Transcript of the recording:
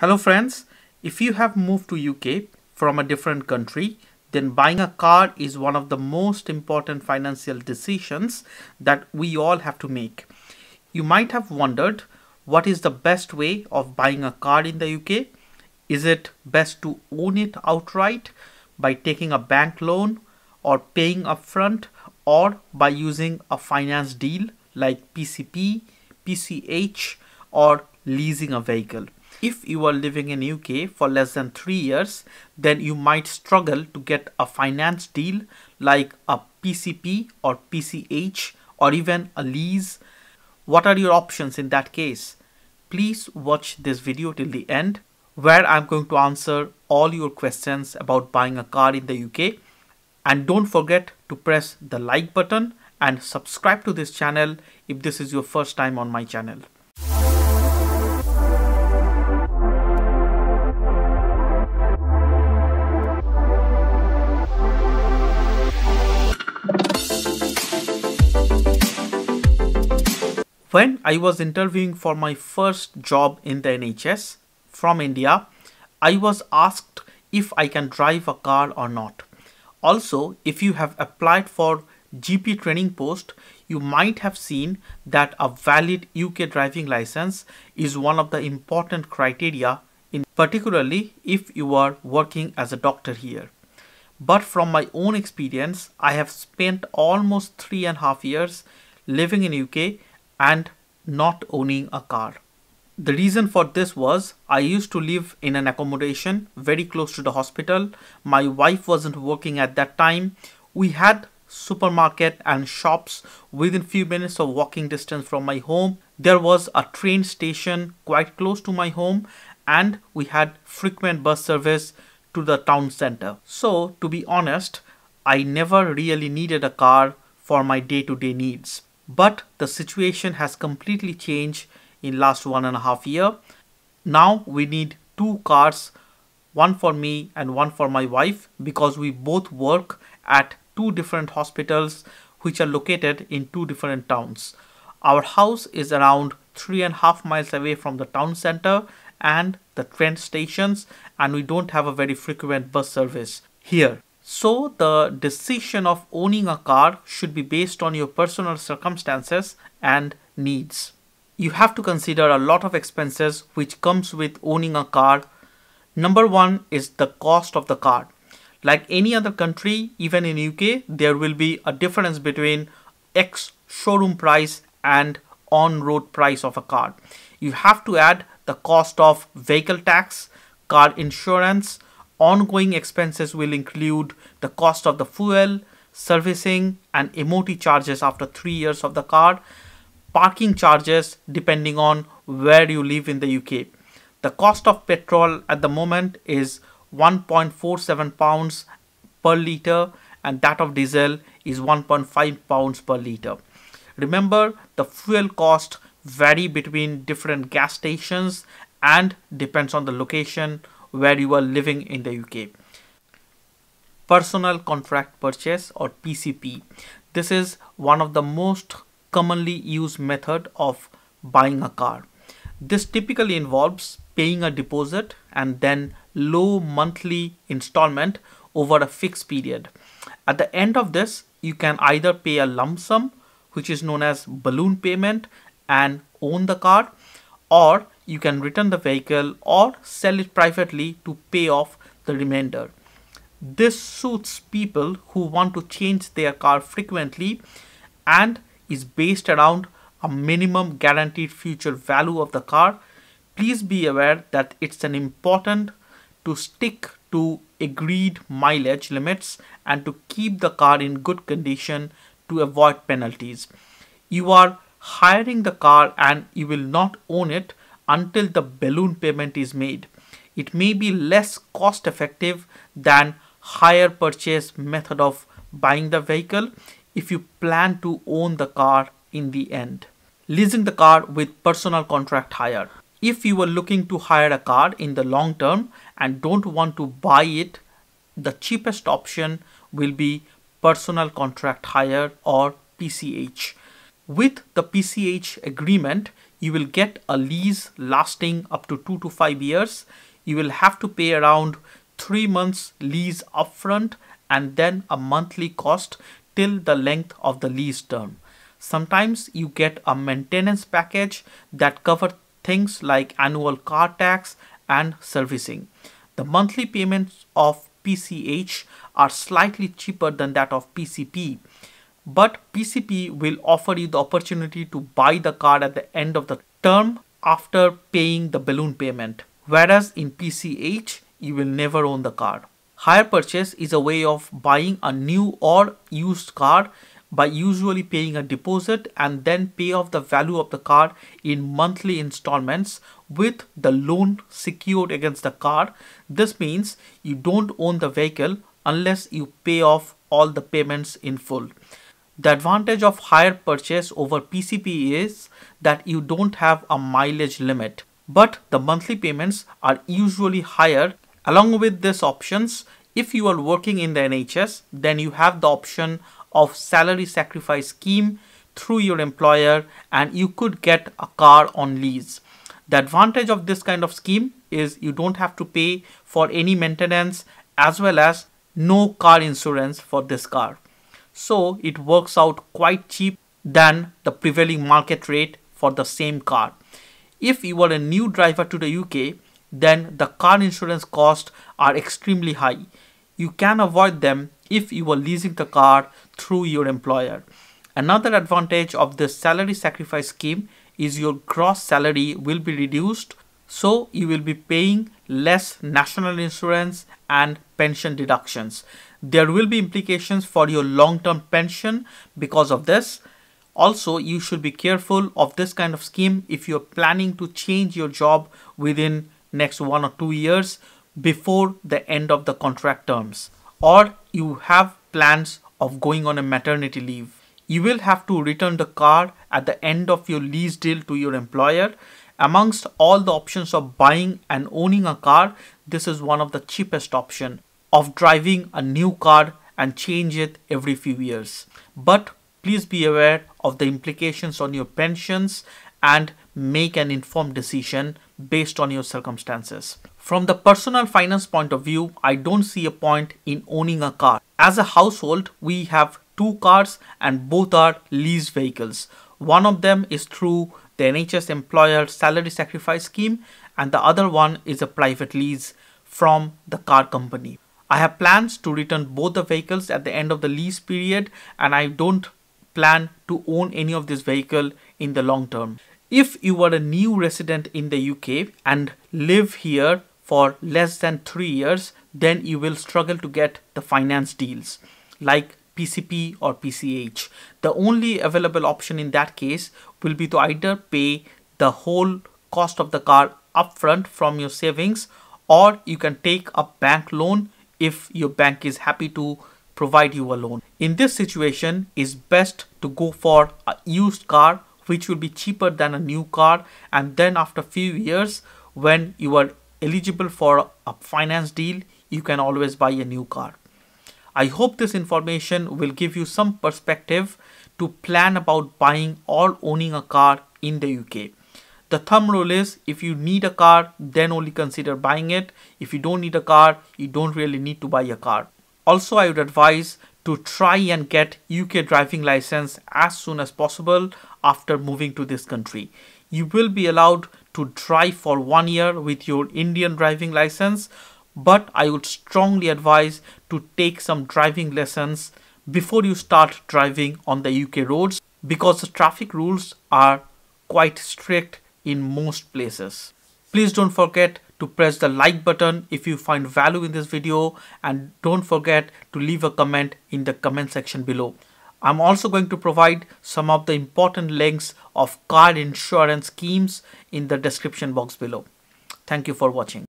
Hello friends, if you have moved to UK from a different country, then buying a car is one of the most important financial decisions that we all have to make. You might have wondered, what is the best way of buying a car in the UK? Is it best to own it outright by taking a bank loan or paying upfront, or by using a finance deal like PCP, PCH, or leasing a vehicle? If you are living in UK for less than 3 years, then you might struggle to get a finance deal like a PCP or PCH or even a lease. What are your options in that case? Please watch this video till the end, where I'm going to answer all your questions about buying a car in the UK. And don't forget to press the like button and subscribe to this channel if this is your first time on my channel. When I was interviewing for my first job in the NHS from India, I was asked if I can drive a car or not. Also, if you have applied for GP training post, you might have seen that a valid UK driving license is one of the important criteria, particularly if you are working as a doctor here. But from my own experience, I have spent almost 3.5 years living in UK and not owning a car. The reason for this was I used to live in an accommodation very close to the hospital. My wife wasn't working at that time. We had supermarket and shops within few minutes of walking distance from my home. There was a train station quite close to my home, and we had frequent bus service to the town center. So to be honest, I never really needed a car for my day-to-day needs. But the situation has completely changed in last 1.5 years. Now we need two cars, one for me and one for my wife, because we both work at two different hospitals which are located in two different towns. Our house is around 3.5 miles away from the town center and the train stations, and we don't have a very frequent bus service here. So the decision of owning a car should be based on your personal circumstances and needs. You have to consider a lot of expenses which comes with owning a car. Number one is the cost of the car. Like any other country, even in UK, there will be a difference between X showroom price and on-road price of a car. You have to add the cost of vehicle tax, car insurance. Ongoing expenses will include the cost of the fuel, servicing and MOT charges after 3 years of the car, parking charges depending on where you live in the UK. The cost of petrol at the moment is £1.47 per litre, and that of diesel is £1.5 per litre. Remember, the fuel cost vary between different gas stations and depends on the location where you are living in the UK. Personal contract purchase or PCP. This is one of the most commonly used method of buying a car. This typically involves paying a deposit and then low monthly installment over a fixed period. At the end of this, you can either pay a lump sum, which is known as balloon payment, and own the car, or you can return the vehicle or sell it privately to pay off the remainder. This suits people who want to change their car frequently and is based around a minimum guaranteed future value of the car. Please be aware that it's important to stick to agreed mileage limits and to keep the car in good condition to avoid penalties. You are hiring the car and you will not own it until the balloon payment is made. It may be less cost effective than hire purchase method of buying the vehicle if you plan to own the car in the end. Leasing the car with personal contract hire. If you are looking to hire a car in the long term and don't want to buy it, the cheapest option will be personal contract hire or PCH. With the PCH agreement, you will get a lease lasting up to 2 to 5 years. You will have to pay around 3 months lease upfront and then a monthly cost till the length of the lease term. Sometimes you get a maintenance package that covers things like annual car tax and servicing. The monthly payments of PCH are slightly cheaper than that of PCP, but PCP will offer you the opportunity to buy the car at the end of the term after paying the balloon payment, whereas in PCH you will never own the car. Hire purchase is a way of buying a new or used car by usually paying a deposit and then pay off the value of the car in monthly installments with the loan secured against the car. This means you don't own the vehicle unless you pay off all the payments in full. The advantage of hire purchase over PCP is that you don't have a mileage limit, but the monthly payments are usually higher. Along with these options, if you are working in the NHS, then you have the option of salary sacrifice scheme through your employer and you could get a car on lease. The advantage of this kind of scheme is you don't have to pay for any maintenance as well as no car insurance for this car. So it works out quite cheap than the prevailing market rate for the same car. If you are a new driver to the UK, then the car insurance costs are extremely high. You can avoid them if you are leasing the car through your employer. Another advantage of this salary sacrifice scheme is your gross salary will be reduced, so you will be paying less national insurance and pension deductions. There will be implications for your long-term pension because of this. Also, you should be careful of this kind of scheme if you're planning to change your job within next 1 or 2 years before the end of the contract terms, or you have plans of going on a maternity leave. You will have to return the car at the end of your lease deal to your employer. Amongst all the options of buying and owning a car, this is one of the cheapest option of driving a new car and change it every few years. But please be aware of the implications on your pensions and make an informed decision based on your circumstances. From the personal finance point of view, I don't see a point in owning a car. As a household, we have 2 cars and both are lease vehicles. One of them is through the NHS employer salary sacrifice scheme and the other one is a private lease from the car company. I have plans to return both the vehicles at the end of the lease period and I don't plan to own any of this vehicle in the long term. If you are a new resident in the UK and live here for less than 3 years, then you will struggle to get the finance deals like PCP or PCH. The only available option in that case will be to either pay the whole cost of the car upfront from your savings, or you can take a bank loan if your bank is happy to provide you a loan. In this situation, it's best to go for a used car which will be cheaper than a new car, and then after a few years when you are eligible for a finance deal, you can always buy a new car. I hope this information will give you some perspective to plan about buying or owning a car in the UK. The thumb rule is if you need a car, then only consider buying it. If you don't need a car, you don't really need to buy a car. Also, I would advise to try and get UK driving license as soon as possible after moving to this country. You will be allowed to drive for 1 year with your Indian driving license, but I would strongly advise to take some driving lessons before you start driving on the UK roads because the traffic rules are quite strict in most places. Please don't forget to press the like button if you find value in this video, and don't forget to leave a comment in the comment section below. I'm also going to provide some of the important links of car insurance schemes in the description box below. Thank you for watching.